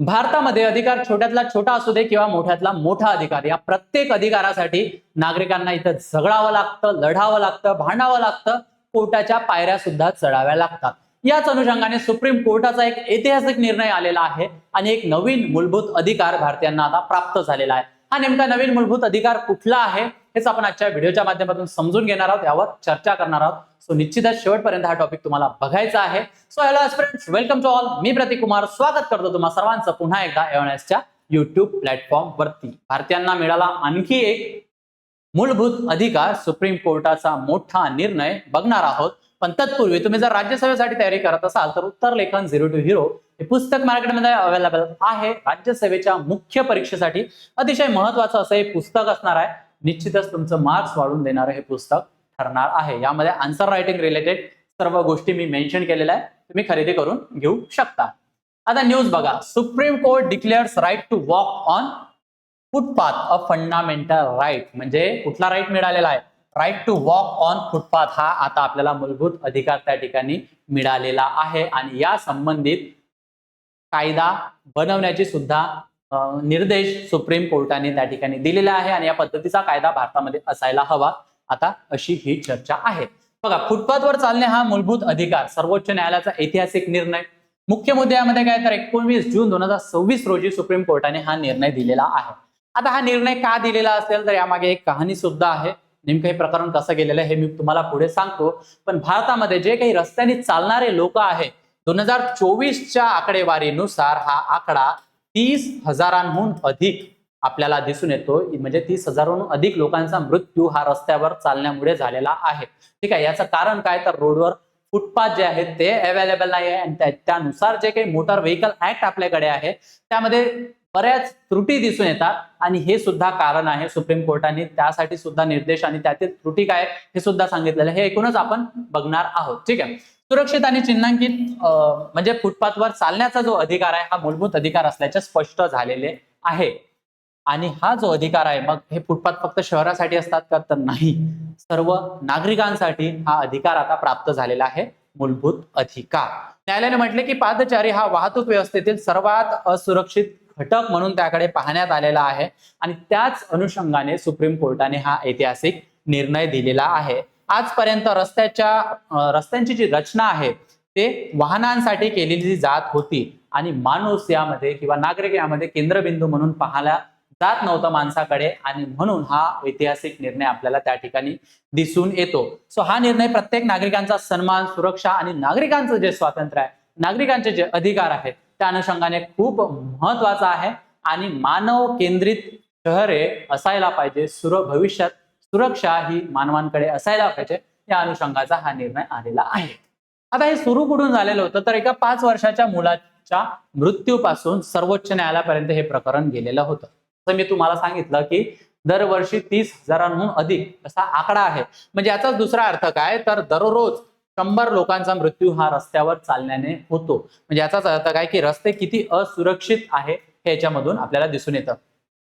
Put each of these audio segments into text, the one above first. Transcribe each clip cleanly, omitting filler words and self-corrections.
भारतामध्ये अधिकार छोट्यातला छोटा असू दे किंवा मोठ्यातला मोठा अधिकार, या प्रत्येक अधिकारासाठी नागरिकांना इथं झगडावं लागतं, लढावं लागतं, भांडावं लागतं, कोर्टाच्या पायऱ्या सुद्धा चढाव्या लागतात. याच अनुषंगाने सुप्रीम कोर्टाचा एक ऐतिहासिक निर्णय आलेला आहे आणि एक नवीन मूलभूत अधिकार भारतीयांना आता प्राप्त झालेला आहे. हा नेमका नवीन मूलभूत अधिकार कुठला आहे हेच आपण आजच्या व्हिडिओच्या माध्यमातून समजून घेणार आहोत, यावर चर्चा करणार आहोत. सो निश्चितच शेवटपर्यंत हा टॉपिक तुम्हाला बघायचा आहे. So hello friends, welcome to all. मी प्रतीक कुमार स्वागत करतो तुम्हा सर्वांचं पुन्हा एकदा एवनॅसच्या युट्यूब प्लॅटफॉर्म वरती. भारतीयांना मिळाला आणखी एक मूलभूत अधिकार, सुप्रीम कोर्टाचा मोठा निर्णय बघणार आहोत. पण तत्पूर्वी तुम्ही जर राज्यसेवेसाठी तयारी करत असाल तर उत्तर लेखन 0 to Hero हे पुस्तक मार्केटमध्ये अवेलेबल आहे. राज्यसेवेच्या मुख्य परीक्षेसाठी अतिशय महत्वाचं असं हे पुस्तक असणार आहे. निश्चितच तुमचं मार्क्स वाढवून देणारं हे पुस्तक ठरणार आहे. यामध्ये आन्सर रायटिंग रिलेटेड सर्व गोष्टी मी मेन्शन केलेल्या आहे, तुम्ही खरेदी करून घेऊ शकता. आता न्यूज बघा. Supreme Court declares right to walk on footpath a fundamental right. म्हणजे कुठला राईट मिळालेला आहे? Right to walk on footpath हा आता आपल्याला मूलभूत अधिकार त्या ठिकाणी मिळालेला आहे आणि या संबंधित कायदा बनवण्याची सुद्धा निर्देश सुप्रीम कोर्टाने त्या ठिकाणी दिलेला आहे आणि या पद्धतीचा कायदा भारतामध्ये असायला हवा, आता अशी ही चर्चा आहे. बघा, फुटपाथवर चालणे हा मूलभूत अधिकार, सर्वोच्च न्यायालयाचा ऐतिहासिक निर्णय. मुख्य मुद्द्यामध्ये काय तर 19 जून 2026 रोजी सुप्रीम कोर्टाने हा निर्णय दिलेला आहे. आता हा निर्णय का दिलेला असेल तर यामागे एक कहाणी सुद्धा आहे. नेमकं हे प्रकरण कसं गेलेलं आहे हे मी तुम्हाला पुढे सांगतो. पण भारतामध्ये जे काही रस्त्याने चालणारे लोक आहेत, 2024च्या आकडेवारीनुसार हा आकडा 30,000हून अधिक आपल्याला दिसून येतो. म्हणजे 30,000हून अधिक लोकांचा मृत्यू हा रस्त्यावर चालण्यामुळे झालेला आहे. ठीक आहे, याचं कारण काय तर रोडवर फुटपाथ जे आहेत ते अवेलेबल नाही आहे आणि त्यानुसार जे काही मोटार व्हेकल ऍक्ट आपल्याकडे आहे त्यामध्ये बऱ्याच त्रुटी दिसून येतात आणि हे सुद्धा कारण आहे. सुप्रीम कोर्टाने त्यासाठी सुद्धा निर्देश आणि त्यातील त्रुटी काय हे सुद्धा सांगितलेलं आहे. हे एकूणच आपण बघणार आहोत. ठीक आहे, सुरक्षित आणि चिन्हांकित म्हणजे फुटपाथवर चालण्याचा जो अधिकार आहे हा मूलभूत अधिकार असल्याचे स्पष्ट झालेले आहे. आणि हा जो अधिकार आहे, मग हे फुटपाथ फक्त शहरासाठी असतात का तर नाही, सर्व नागरिकांसाठी हा अधिकार आता प्राप्त झालेला आहे, मूलभूत अधिकार. न्यायालयाने म्हटले की पादचारी हा वाहतूक व्यवस्थेतील सर्वात असुरक्षित घटक म्हणून त्याकडे पाहण्यात आलेला आहे आणि त्याच अनुषंगाने सुप्रीम कोर्टाने हा ऐतिहासिक निर्णय दिलेला आहे. आजपर्यंत रस्त्यांची जी रचना आहे ते वाहनांसाठी केलेली जात होती आणि माणूस यामध्ये किंवा नागरिक यामध्ये केंद्रबिंदू म्हणून पाहायला जात नव्हतं माणसाकडे आणि म्हणून हा ऐतिहासिक निर्णय आपल्याला त्या ठिकाणी दिसून येतो. सो हा निर्णय प्रत्येक नागरिकांचा सन्मान, सुरक्षा आणि नागरिकांचं जे स्वातंत्र्य आहे, नागरिकांचे जे अधिकार आहेत त्या अनुषंगाने खूप महत्वाचा आहे आणि मानव केंद्रित शहरे असायला पाहिजे. भविष्यात सुरक्षा ही मानवांकडे असायला पाहिजे, या अनुषंगाचा हा निर्णय आलेला आहे. आता हे सुरू कुठून झालेलं होतं तर एका 5 वर्षाच्या मुलाच्या मृत्यूपासून सर्वोच्च न्यायालयापर्यंत हे प्रकरण गेलेलं होतं. तर मी तुम्हाला सांगितलं की दरवर्षी 30,000हून अधिक असा आकडा आहे. म्हणजे याचा दुसरा अर्थ काय तर दररोज 100 लोकांचा मृत्यू हा रस्त्यावर चालण्याने होतो. म्हणजे याचाच अर्थ काय की रस्ते किती असुरक्षित आहे हे याच्यामधून आपल्याला दिसून येतं.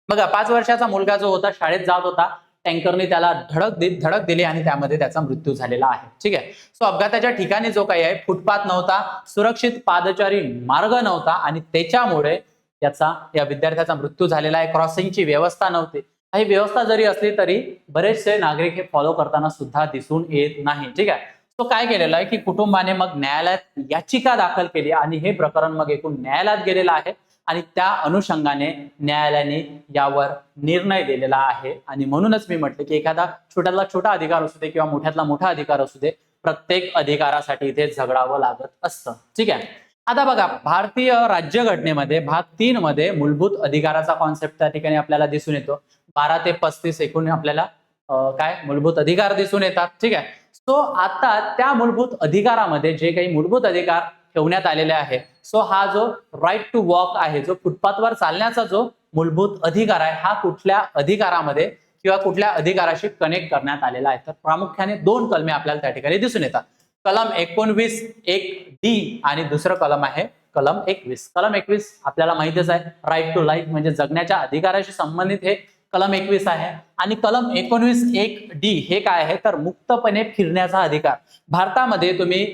बघा, 5 वर्षाचा मुलगा जो होता शाळेत जात होता, टँकरने त्याला धडक दिली आणि त्यामध्ये त्याचा मृत्यू झालेला आहे. ठीक आहे, सो अपघाताच्या ठिकाणी जो काही आहे फुटपाथ नव्हता, सुरक्षित पादचारी मार्ग नव्हता आणि त्याच्यामुळे या विद्यार्थ्याचा मृत्यू झालेला आहे. क्रॉसिंगची व्यवस्था नव्हती. काही व्यवस्था जरी असली तरी बरेचसे नागरिक हे फॉलो करताना सुद्धा दिसून येत नाही. ठीक आहे, तो काय केलेला आहे की कुटुंबाने मग न्यायालयात याचिका दाखल केली आणि हे प्रकरण मग एकूण न्यायालयात गेलेलं आहे आणि त्या अनुषंगाने न्यायालयाने यावर निर्णय दिलेला आहे. आणि म्हणूनच मी म्हटलं की एखादा छोट्यातला छोटा अधिकार असू दे किंवा मोठ्यातला मोठा अधिकार असू दे, प्रत्येक अधिकारासाठी इथे झगडावं लागत असतं. ठीक आहे, आता बघा, भारतीय राज्यघटनेमध्ये भाग 3 मध्ये मूलभूत अधिकाराचा कॉन्सेप्ट त्या ठिकाणी आपल्याला दिसून येतो. 12 ते 35 एकूण आपल्याला काय मूलभूत अधिकार दिसून येतात. ठीक आहे, सो आता त्या मूलभूत अधिकारामध्ये जे काही मूलभूत अधिकार ठेवण्यात आलेले आहे, सो हा जो राईट टू वॉक आहे, जो फुटपाथवर चालण्याचा जो मूलभूत अधिकार आहे, हा कुठल्या अधिकारामध्ये किंवा कुठल्या अधिकाराशी कनेक्ट करण्यात आलेला आहे तर प्रामुख्याने 2 कलमे आपल्याला त्या ठिकाणी दिसून येतात. कलम 19(1)(d) आणि दुसरं कलम आहे कलम 21. कलम 21 आपल्याला माहितीच आहे, राईट टू लाईफ म्हणजे जगण्याच्या अधिकाराशी संबंधित हे कलम 21 आहे. आणि कलम 19(1)(d) हे काय आहे तर मुक्तपणे फिरण्याचा अधिकार. भारतामध्ये तुम्ही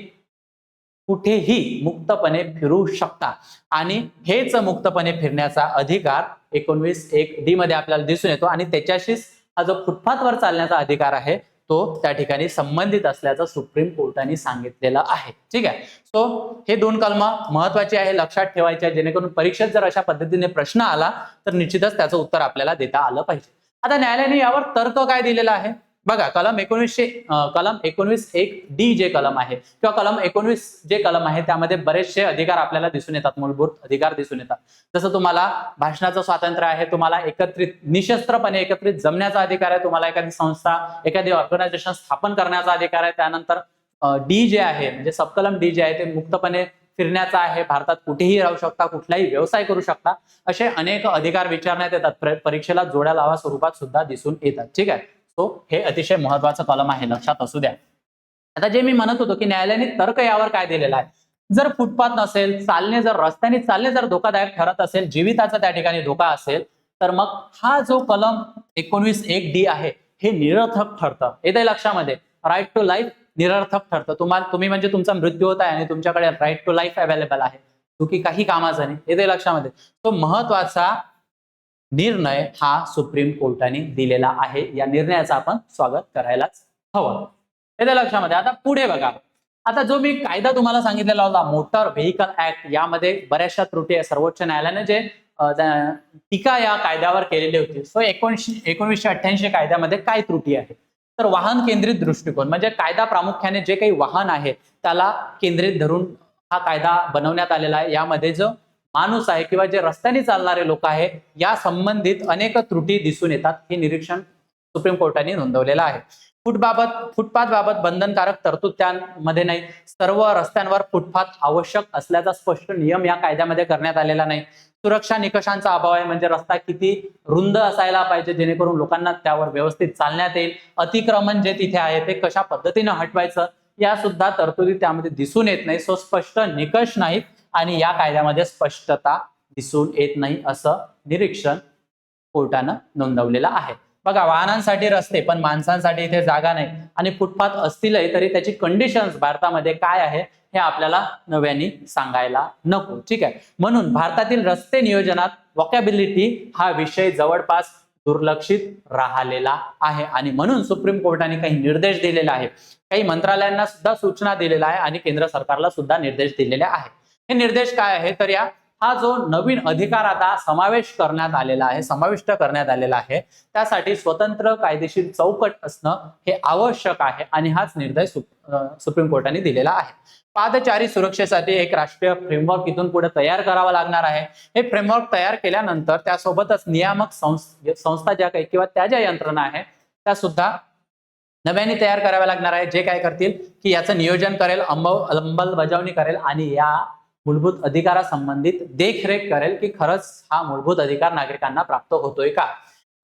कुठेही मुक्तपणे फिरू शकता आणि हेच मुक्तपणे फिरण्याचा अधिकार 19(1)D मध्ये आपल्याला दिसून येतो आणि त्याच्याशीच हा जो फुटपाथवर चालण्याचा अधिकार आहे तो त्या ठिकाणी संबंधित असल्याचं सुप्रीम कोर्टाने सांगितलेलं आहे. ठीक आहे. सो हे दोन कलम महत्वाचे आहे, लक्षात ठेवायचे आहे, जेणेकरून परीक्षेत जर अशा पद्धतीने प्रश्न आला तर निश्चितच त्याचं उत्तर आपल्याला देता आलं पाहिजे. आता न्यायालयाने यावर तर्क काय दिलेला आहे बघा. कलम 19(1)D जे कलम आहे किंवा कलम 19 जे कलम आहे त्यामध्ये बरेचसे अधिकार आपल्याला दिसून येतात, मूलभूत अधिकार दिसून येतात. जसं तुम्हाला भाषणाचं स्वातंत्र्य आहे, तुम्हाला एकत्रित निशस्त्रपणे एकत्रित जमण्याचा अधिकार आहे, तुम्हाला एखादी संस्था एखादी ऑर्गनायझेशन स्थापन करण्याचा अधिकार आहे. त्यानंतर डी जे आहे म्हणजे सबकलम डी जे आहे ते मुक्तपणे फिरण्याचा आहे, भारतात कुठेही राहू शकता, कुठलाही व्यवसाय करू शकता, असे अनेक अधिकार विचारण्यात येतात, परीक्षेला जोड्या लावा स्वरूपात सुद्धा दिसून येतात. ठीक आहे. तो हे अतिशय महत्वाचं कलम आहे, लक्षात असू द्या. आता जे मी म्हणत होतो की न्यायालयाने तर्क यावर काय दिलेला आहे, जर फुटपाथ नसेल, चालणे जर रस्त्याने चालणे जर धोकादायक ठरत असेल, जीविताचा त्या ठिकाणी धोका असेल, तर मग हा जो कलम 19(1)D आहे हे निरर्थक ठरतं. येते लक्षामध्ये, राईट टू लाईफ निरर्थक ठरतं. तुम्ही म्हणजे तुमचा मृत्यू होत आहे आणि तुमच्याकडे राईट टू लाईफ अवेलेबल आहे, चुकी काही कामाचा नाही. येते लक्षामध्ये. तो महत्वाचा निर्णय हा सुप्रीम कोर्टाने दिलेला आहे. या निर्णयाचं आपण स्वागत करायलाच हवं. येते लक्षामध्ये. आता पुढे बघा. आता जो मी कायदा तुम्हाला सांगितलेला होता मोटर व्हेकल ऍक्ट, यामध्ये बऱ्याचशा त्रुटी आहे. सर्वोच्च न्यायालयाने जे टीका या कायद्यावर केलेली होती. सो 1988 कायद्यामध्ये काय त्रुटी आहे तर वाहन केंद्रित दृष्टिकोन, म्हणजे कायदा प्रामुख्याने जे काही वाहन आहे त्याला केंद्रित धरून हा कायदा बनवण्यात आलेला आहे. यामध्ये जो माणूस आहे किंवा जे रस्त्याने चालणारे लोक आहे या संबंधित अनेक त्रुटी दिसून येतात. हे निरीक्षण सुप्रीम कोर्टाने नोंदवलेलं आहे. फुटपाथ बाबत बंधनकारक तरतूद त्यामध्ये नाही. सर्व रस्त्यांवर फुटपाथ आवश्यक असल्याचा स्पष्ट नियम या कायद्यामध्ये करण्यात आलेला नाही. सुरक्षा निकषांचा अभाव आहे, म्हणजे रस्ता किती रुंद असायला पाहिजे जेणेकरून लोकांना त्यावर व्यवस्थित चालण्यात येईल. अतिक्रमण जे तिथे आहे ते कशा पद्धतीने हटवायचं या सुद्धा तरतुदी त्यामध्ये दिसून येत नाही. सो स्पष्ट निकष नाहीत आणि या कायद्यामध्ये स्पष्टता दिसून येत नाही असं निरीक्षण कोर्टानं नोंदवलेलं आहे. बघा, वाहनांसाठी रस्ते पण माणसांसाठी इथे जागा नाही आणि फुटपाथ असतीलही तरी त्याची कंडिशन्स भारतामध्ये काय आहे हे आपल्याला नव्याने सांगायला नको. ठीक आहे. म्हणून भारतातील रस्ते नियोजनात वॉकॅबिलिटी हा विषय जवळपास दुर्लक्षित राहिलेला आहे आणि म्हणून सुप्रीम कोर्टाने काही निर्देश दिलेले आहे, काही मंत्रालयांना सुद्धा सूचना दिलेल्या आहे आणि केंद्र सरकारला सुद्धा निर्देश दिलेले आहे. हे निर्देश काय आहे तर हा जो नवीन अधिकार आता समाविष्ट करण्यात आलेला आहे त्यासाठी स्वतंत्र कायदेशीर चौकट असणं हे आवश्यक आहे आणि हाच निर्णय सुप्रीम कोर्टाने दिलेला आहे. पादचारी सुरक्षेसाठी एक राष्ट्रीय फ्रेमवर्क इथून पुढे तयार करावा लागणार आहे. हे फ्रेमवर्क तयार केल्यानंतर त्यासोबतच नियामक संस्था ज्या काही किंवा त्या ज्या यंत्रणा आहेत त्या सुद्धा नव्याने तयार कराव्या लागणार आहे, जे काय करतील की याचं नियोजन करेल, अंमलबजावणी करेल आणि या मूलभूत अधिकारासंबंधित देखरेख करेल की खरंच हा मूलभूत अधिकार नागरिकांना प्राप्त होतोय का.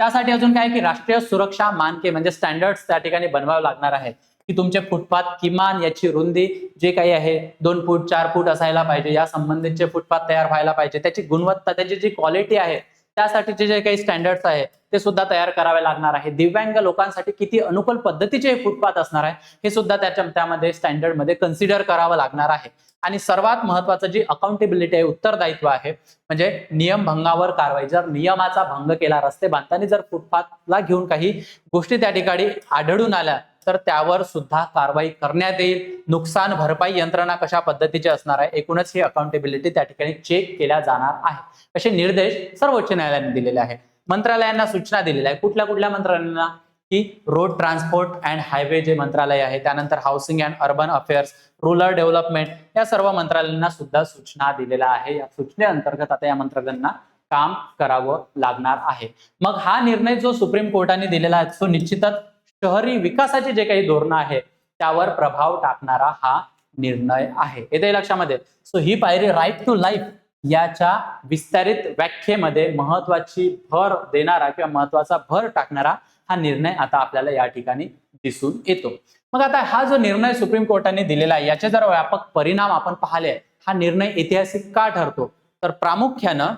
त्यासाठी अजून काय की राष्ट्रीय सुरक्षा मानके म्हणजे स्टँडर्ड्स त्या ठिकाणी बनवावे लागणार आहे की तुमचे फुटपाथ किमान याची रुंदी जे काही आहे 2 फूट 4 फूट असायला पाहिजे. या संबंधितचे फुटपाथ तयार व्हायला पाहिजे. त्याची गुणवत्ता, त्याची जी क्वालिटी आहे त्यासाठीचे जे काही स्टँडर्ड्स आहे ते सुद्धा तयार करावे लागणार आहे. दिव्यांग लोकांसाठी किती अनुकूल पद्धतीचे फुटपाथ असणार आहे हे सुद्धा त्यामध्ये स्टँडर्ड मध्ये कन्सिडर करावं लागणार आहे. आणि सर्वात महत्वाचं जी अकाउंटेबिलिटी आहे, उत्तरदायित्व आहे, म्हणजे नियम भंगावर कारवाई. जर नियमाचा भंग केला, रस्ते बांधताना जर फुटपाथला घेऊन काही गोष्टी त्या ठिकाणी आढळून आल्या तर त्यावर सुद्धा कारवाई करण्यात येईल. नुकसान भरपाई यंत्रणा कशा पद्धतीची असणार आहे, एकूणच ही अकाउंटेबिलिटी त्या ठिकाणी चेक केल्या जाणार आहे. असे निर्देश सर्वोच्च न्यायालयाने दिलेले आहे. मंत्रालयांना सूचना दिलेल्या आहे. कुठल्या मंत्रालयांना की रोड ट्रान्सपोर्ट अँड हायवे जे मंत्रालय आहे, त्यानंतर housing and urban affairs, rural development या सर्व मंत्रालयांना सुद्धा सूचना दिलेल्या आहे. या सूचनेअंतर्गत आता या मंत्रालयांना काम करावं लागणार आहे. मग हा निर्णय जो सुप्रीम कोर्टाने दिलेला आहे तो निश्चितच शहरी विकासाचे जे काही धोरणं आहे त्यावर प्रभाव टाकणारा हा निर्णय आहे. येते लक्षामध्ये. सो ही पायरी राईट टू लाईफ याच्या विस्तारित व्याख्येमध्ये महत्वाची भर देणारा किंवा महत्वाचा भर टाकणारा हा निर्णय आता आपल्याला या ठिकाणी दिसून येतो. मग आता हा जो निर्णय सुप्रीम कोर्टाने दिलेला आहे याचे जर व्यापक परिणाम आपण पाहिले, हा निर्णय ऐतिहासिक का ठरतो तर प्रामुख्यानं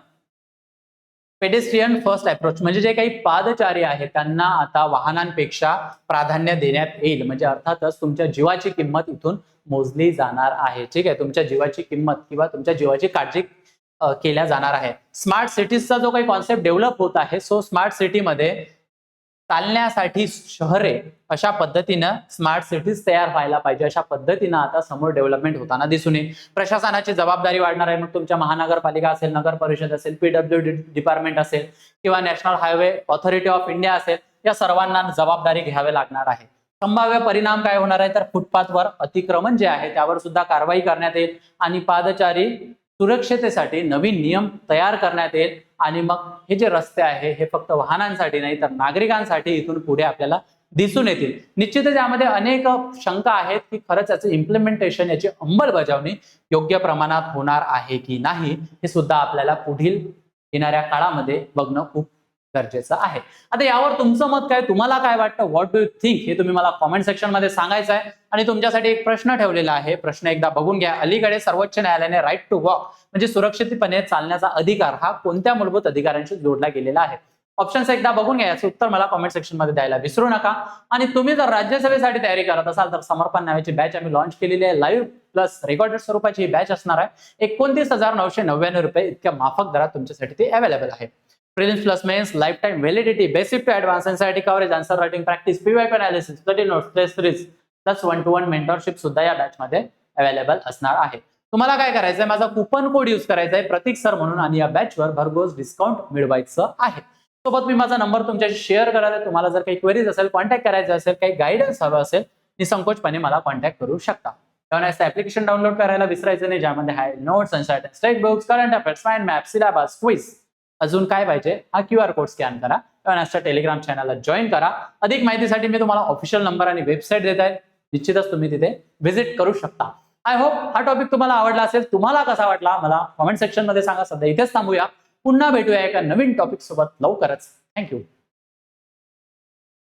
पेडेस्ट्रियन फर्स्ट अप्रोच म्हणजे जे काही पादचारी आहेत त्यांना आता वाहनांपेक्षा प्राधान्य देण्यात येईल. म्हणजे अर्थातच तुमच्या जीवाची किंमत इथून मोजली जाणार आहे. ठीक आहे, तुमच्या जीवाची किंमत किंवा तुमच्या जीवाची काळजी केल्या जाणार आहे. स्मार्ट सिटीजचा जो काही कॉन्सेप्ट डेव्हलप होत आहे, सो स्मार्ट सिटीमध्ये चालण्यासाठी शहरे अशा पद्धतीनं स्मार्ट सिटीज तयार व्हायला पाहिजे, अशा पद्धतीनं आता समोर डेव्हलपमेंट होताना दिसून येईल. प्रशासनाची जबाबदारी वाढणार आहे. मग तुमच्या महानगरपालिका असेल, नगर परिषद असेल, पीडब्ल्यूडी डिपार्टमेंट असेल किंवा national highway authority of India असेल, या सर्वांना जबाबदारी घ्यावी लागणार आहे. संभाव्य परिणाम काय होणार आहे तर फुटपाथवर अतिक्रमण जे आहे त्यावर सुद्धा कारवाई करण्यात येईल आणि पादचारी सुरक्षतेसाठी नवीन नियम तयार करण्यात येईल. आणि मग हे जे रस्ते आहे हे फक्त वाहनांसाठी नाही तर नागरिकांसाठी इथून पुढे आपल्याला दिसून येतील. निश्चितच यामध्ये अनेक शंका आहेत की खरंच याचं इम्प्लिमेंटेशन, याची अंमलबजावणी योग्य प्रमाणात होणार आहे की नाही, हे सुद्धा आपल्याला पुढील येणाऱ्या काळामध्ये बघणं खूप गरजेचं आहे. आता यावर तुमचं मत काय, तुम्हाला काय वाटतं, व्हॉट डू यू थिंक, हे तुम्ही मला कॉमेंट सेक्शन मध्ये सांगायचं आहे. आणि तुमच्यासाठी एक प्रश्न ठेवलेला आहे, प्रश्न एकदा बघून घ्या. अलीकडे सर्वोच्च न्यायालयाने राईट टू वॉक म्हणजे सुरक्षितपणे चालण्याचा अधिकार हा कोणत्या मूलभूत अधिकारांशी जोडला गेलेला आहे? ऑप्शन्स एकदा बघून घ्या, याचं उत्तर मला कॉमेंट सेक्शन मध्ये द्यायला विसरू नका. आणि तुम्ही जर राज्यसभेसाठी तयारी करत असाल तर समर्पण नावाची बॅच आम्ही लॉन्च केलेली आहे. लाईव्ह प्लस रेकॉर्डेड स्वरूपाची ही बॅच असणार आहे. 29,999 रुपये इतक्या माफक दरात तुमच्यासाठी ती अवेलेबल आहे. Prelims plus mains, life time validity, basic to advance, NCERT coverage, answer writing practice, PYP analysis, study notes, test series plus 1-to-1 mentorship सुद्धा या बॅच मध्ये अवेलेबल असणार आहे. तुम्हाला काय करायचंय, माझा कुपन कोड युज करायचा आहे प्रतीक सर म्हणून आणि या बॅचवर भरघोस डिस्काउंट मिळवायचं आहे. सोबत मी माझा नंबर तुमच्याशी शेअर करत आहे. तुम्हाला जर काही क्वेरीज असेल, कॉन्टॅक्ट करायचं असेल, काही गायडन्स हवं असेल, निसंकोचपणे मला कॉन्टॅक्ट करू शकता. त्यामुळे ऍप्लिकेशन डाउनलोड करायला विसरायचं नाही, ज्यामध्ये आहे notes, text books, current affairs, mind map, syllabus, quiz. अजून काय पाहिजे, हा QR कोड स्कॅन करा, त्यानंतर टेलिग्राम चॅनलला जॉईन करा. अधिक माहितीसाठी मी तुम्हाला ऑफिशियल नंबर आणि वेबसाईट देत आहे, निश्चितच तुम्ही तिथे व्हिजिट करू शकता. आय होप हा टॉपिक तुम्हाला आवडला असेल. तुम्हाला कसा वाटला मला कॉमेंट सेक्शन मध्ये सांगा. सध्या इथेच थांबूया, पुन्हा भेटूया एका नवीन टॉपिक सोबत लवकरच. थँक्यू.